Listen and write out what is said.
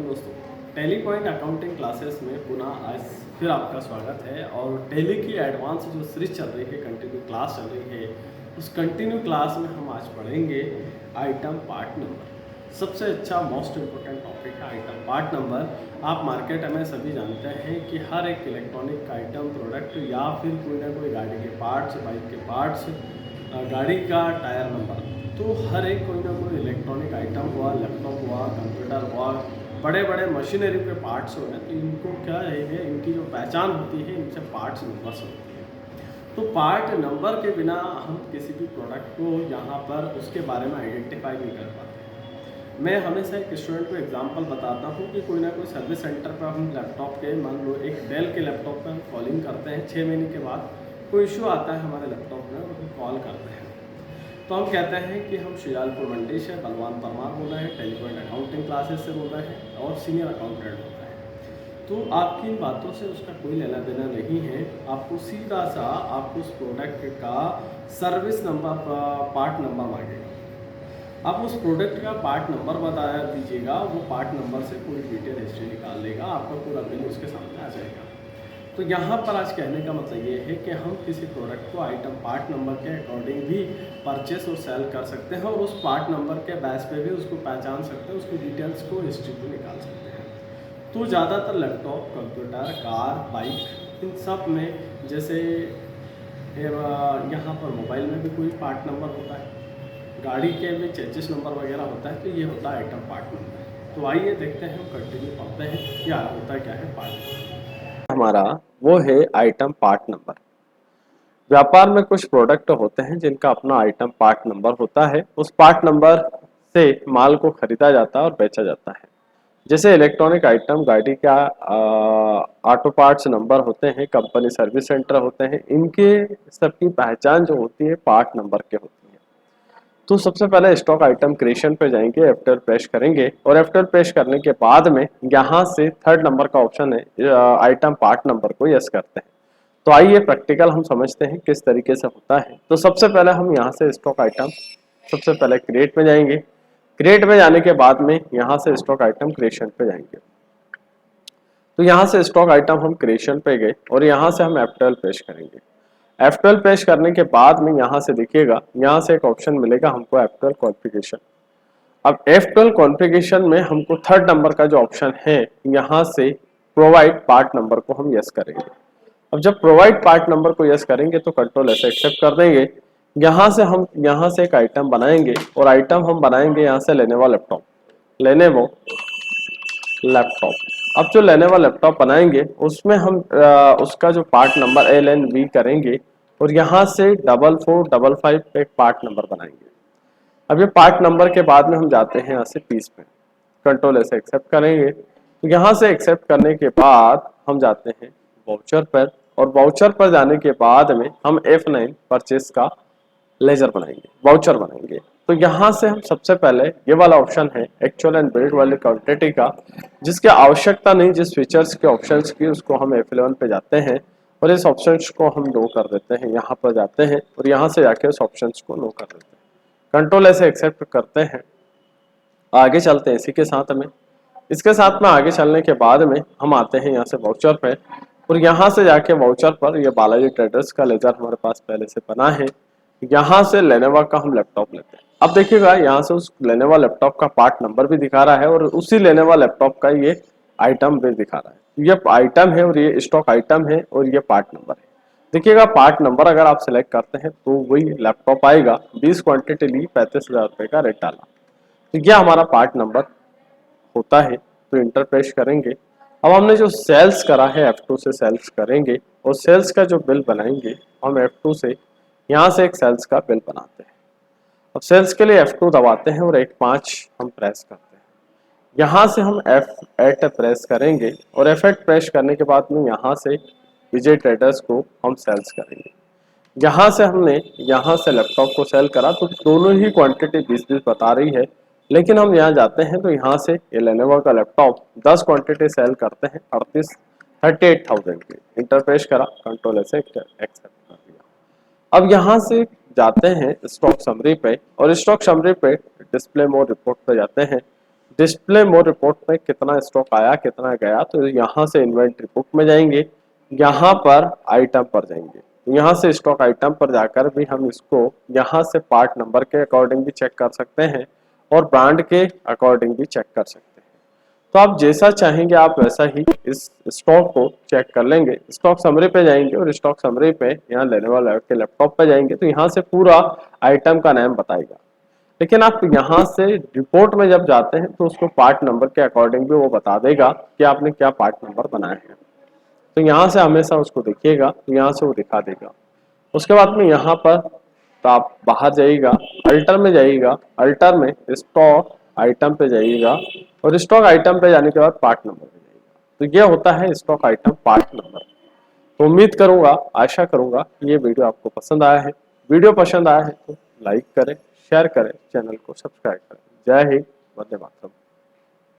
दोस्तों, tally point accounting classes में पुनः आज फिर आपका स्वागत है। और टैली की एडवांस जो सीरीज चल रही है, कंटिन्यू क्लास चल रही है, उस कंटिन्यू क्लास में हम आज पढ़ेंगे आइटम पार्ट नंबर। सबसे अच्छा मोस्ट इम्पोर्टेंट टॉपिक है आइटम पार्ट नंबर। आप मार्केट में सभी जानते हैं कि हर एक इलेक्ट्रॉनिक आइटम प्रोडक्ट या फिर कोई ना कोई गाड़ी के पार्ट्स, बाइक के पार्ट्स, गाड़ी का टायर नंबर, तो हर एक कोई ना कोई इलेक्ट्रॉनिक आइटम हुआ, लैपटॉप हुआ, कंप्यूटर हुआ, बड़े बड़े मशीनरी के पार्ट्स हो गए, तो इनको क्या है, इनकी जो पहचान होती है इनसे पार्ट्स नंबर्स होती है। तो पार्ट नंबर के बिना हम किसी भी प्रोडक्ट को यहाँ पर उसके बारे में आइडेंटिफाई नहीं कर पाते। मैं हमेशा एक स्टूडेंट को एग्जांपल बताता हूँ कि कोई ना कोई सर्विस सेंटर पर हम लैपटॉप के, मान लो एक डेल के लैपटॉप पर हम कॉलिंग करते हैं, 6 महीने के बाद कोई इशू आता है हमारे लैपटॉप में और हम कॉल करते हैं, तो हम कहते हैं कि हम शियालपुर मंडी से बलवान परमार बोल रहे हैं, टैली पॉइंट अकाउंटिंग क्लासेस से बोल रहे हैं और सीनियर अकाउंटेंट होता है। तो आपकी इन बातों से उसका कोई लेना देना नहीं है। आपको सीधा सा आपको उस प्रोडक्ट का सर्विस नंबर, पार्ट नंबर मांगेगा। आप उस प्रोडक्ट का पार्ट नंबर बता दीजिएगा, वो पार्ट नंबर से पूरी डिटेल हिस्ट्री निकाल लेगा, आपका पूरा बिल उसके सामने आ जाएगा। तो यहाँ पर आज कहने का मतलब ये है कि हम किसी प्रोडक्ट को आइटम पार्ट नंबर के अकॉर्डिंग भी परचेस और सेल कर सकते हैं और उस पार्ट नंबर के बेस पे भी उसको पहचान सकते हैं, उसकी डिटेल्स को, हिस्ट्री को निकाल सकते हैं। तो ज़्यादातर लैपटॉप, कंप्यूटर, कार, बाइक, इन सब में जैसे यहाँ पर मोबाइल में भी कोई पार्ट नंबर होता है, गाड़ी के भी चेसिस नंबर वगैरह होता है, तो ये होता है आइटम पार्ट नंबर। तो आइए देखते हैं, हम कंटिन्यू पढ़ते हैं क्या होता है, क्या है पार्ट नंबर। हमारा वो है आइटम पार्ट नंबर। व्यापार में कुछ प्रोडक्ट होते हैं जिनका अपना आइटम पार्ट नंबर होता है। उस पार्ट नंबर से माल को खरीदा जाता है और बेचा जाता है। जैसे इलेक्ट्रॉनिक आइटम, गाड़ी का ऑटो पार्ट्स नंबर होते हैं, कंपनी सर्विस सेंटर होते हैं, इनके सबकी पहचान जो होती है पार्ट नंबर के होती है। तो सबसे पहले स्टॉक आइटम क्रिएशन पे जाएंगे, F12 प्रेस करेंगे और F12 प्रेस करने के बाद में यहाँ से थर्ड नंबर का ऑप्शन है, आइटम पार्ट नंबर को यस करते हैं। तो आइए प्रैक्टिकल हम समझते हैं किस तरीके से होता है। तो सबसे पहले हम यहाँ से स्टॉक आइटम, सबसे पहले क्रिएट में जाएंगे। क्रिएट में जाने के बाद में यहाँ से स्टॉक आइटम क्रिएशन पे जाएंगे। तो यहाँ से स्टॉक आइटम हम क्रिएशन पे गए और यहाँ से हम F12 प्रेस करेंगे। F12 प्रेस करने के बाद में यहाँ से देखिएगा, यहाँ से एक ऑप्शन मिलेगा हमको F12 कॉन्फ़िगरेशन। अब F12 कॉन्फ़िगरेशन में हमको थर्ड नंबर का जो ऑप्शन है, यहाँ से प्रोवाइड पार्ट नंबर को हम यस करेंगे। अब जब प्रोवाइड पार्ट नंबर को यस करेंगे तो कंट्रोल ऐसे एक्सेप्ट कर देंगे। यहाँ से हम यहाँ से एक आइटम बनाएंगे और आइटम हम बनाएंगे यहाँ से लेनेवो लैपटॉप, लेनेवो लैपटॉप। अब जो लेनेवो लैपटॉप बनाएंगे उसमें हम उसका जो पार्ट नंबर LNV करेंगे और यहाँ से 4455 एक पार्ट नंबर बनाएंगे। अब ये पार्ट नंबर के बाद में हम जाते हैं यहाँ से पीस पे, कंट्रोल ऐसे एक्सेप्ट करेंगे। तो यहाँ से एक्सेप्ट करने के बाद हम जाते हैं वाउचर पर और वाउचर पर जाने के बाद में हम F9 परचेस का लेजर बनाएंगे, वाउचर बनाएंगे। तो यहाँ से हम सबसे पहले ये वाला ऑप्शन है एक्चुअल एंड बिल्ड वाले क्वांटिटी का, जिसकी आवश्यकता नहीं, जिस फीचर्स के ऑप्शंस की, उसको हम F11 पे जाते हैं और इस ऑप्शंस को हम नो कर देते हैं। यहाँ पर जाते हैं और यहाँ से जाके उस ऑप्शंस को नो कर देते हैं, कंट्रोल ऐसे एक्सेप्ट करते हैं। आगे चलते हैं इसी के साथ में, इसके साथ में आगे चलने के बाद में हम आते हैं यहाँ से वाउचर पे और यहाँ से जाके वाउचर पर ये बालाजी ट्रेडर्स का लेजर हमारे पास पहले से बना है। यहाँ से लेनेवा का हम लैपटॉप लेते हैं। अब देखिएगा यहाँ से उस लेनेवा लैपटॉप का पार्ट नंबर भी दिखा रहा है और उसी लेनेवा लैपटॉप का ये आइटम भी दिखा रहा है। ये आइटम है और ये स्टॉक आइटम है और ये पार्ट नंबर है। देखिएगा पार्ट नंबर अगर आप सिलेक्ट करते हैं तो वही लैपटॉप आएगा। 20 क्वांटिटी ली, 35,000 रुपये का रेट डाला, तो यह हमारा पार्ट नंबर होता है। तो इंटर प्रेस करेंगे। अब हमने जो सेल्स करा है F2 से सेल्स करेंगे और सेल्स का जो बिल बनाएंगे हम F2 से यहाँ से एक सेल्स का बिल बनाते हैं। अब सेल्स के लिए F2 दबाते हैं और 1.5 हम प्रेस करते हैं। यहाँ से हम F8 प्रेस करेंगे और F8 प्रेस करने के बाद में यहाँ से विजय ट्रेडर्स को हम सेल्स करेंगे। यहाँ से हमने यहाँ से लैपटॉप को सेल करा तो दोनों ही क्वांटिटी 20-20 बता रही है, लेकिन हम यहाँ जाते हैं तो यहाँ से ये लेनेवो का लैपटॉप 10 क्वांटिटी सेल करते हैं 38,000 की। इंटरप्रेस करा, कंट्रोल ऐसे एक्सेप्ट कर दिया। अब यहाँ से जाते हैं स्टॉक समरी पे और स्टॉक समरी पे डिस्प्ले मोड रिपोर्ट पे जाते हैं। डिस्प्ले मोर रिपोर्ट में कितना स्टॉक आया कितना गया, तो यहाँ से इन्वेंट्री बुक में जाएंगे, यहाँ पर आइटम पर जाएंगे, यहाँ से स्टॉक आइटम पर जाकर भी हम इसको यहाँ से पार्ट नंबर के अकॉर्डिंग भी चेक कर सकते हैं और ब्रांड के अकॉर्डिंग भी चेक कर सकते हैं। तो आप जैसा चाहेंगे आप वैसा ही इस स्टॉक को चेक कर लेंगे। स्टॉक समरी पे जाएंगे और स्टॉक समरी पे यहाँ लेनोवो के लैपटॉप पे जाएंगे तो यहाँ से पूरा आइटम का नाम बताएगा। लेकिन आप यहाँ से रिपोर्ट में जब जाते हैं तो उसको पार्ट नंबर के अकॉर्डिंग भी वो बता देगा कि आपने क्या पार्ट नंबर बनाए हैं। तो यहाँ से हमेशा उसको देखिएगा, तो यहाँ से वो दिखा देगा। उसके बाद में यहाँ पर तो आप बाहर जाइएगा, अल्टर में जाइएगा, अल्टर में स्टॉक आइटम पे जाइएगा और स्टॉक आइटम पे जाने के बाद पार्ट नंबर पे जाइएगा। तो ये होता है स्टॉक आइटम पार्ट नंबर। तो उम्मीद करूंगा, आशा करूंगा ये वीडियो आपको पसंद आया है। वीडियो पसंद आया है तो लाइक करें, शेयर करें, चैनल को सब्सक्राइब करें। जय हिंद, वंदे मातरम।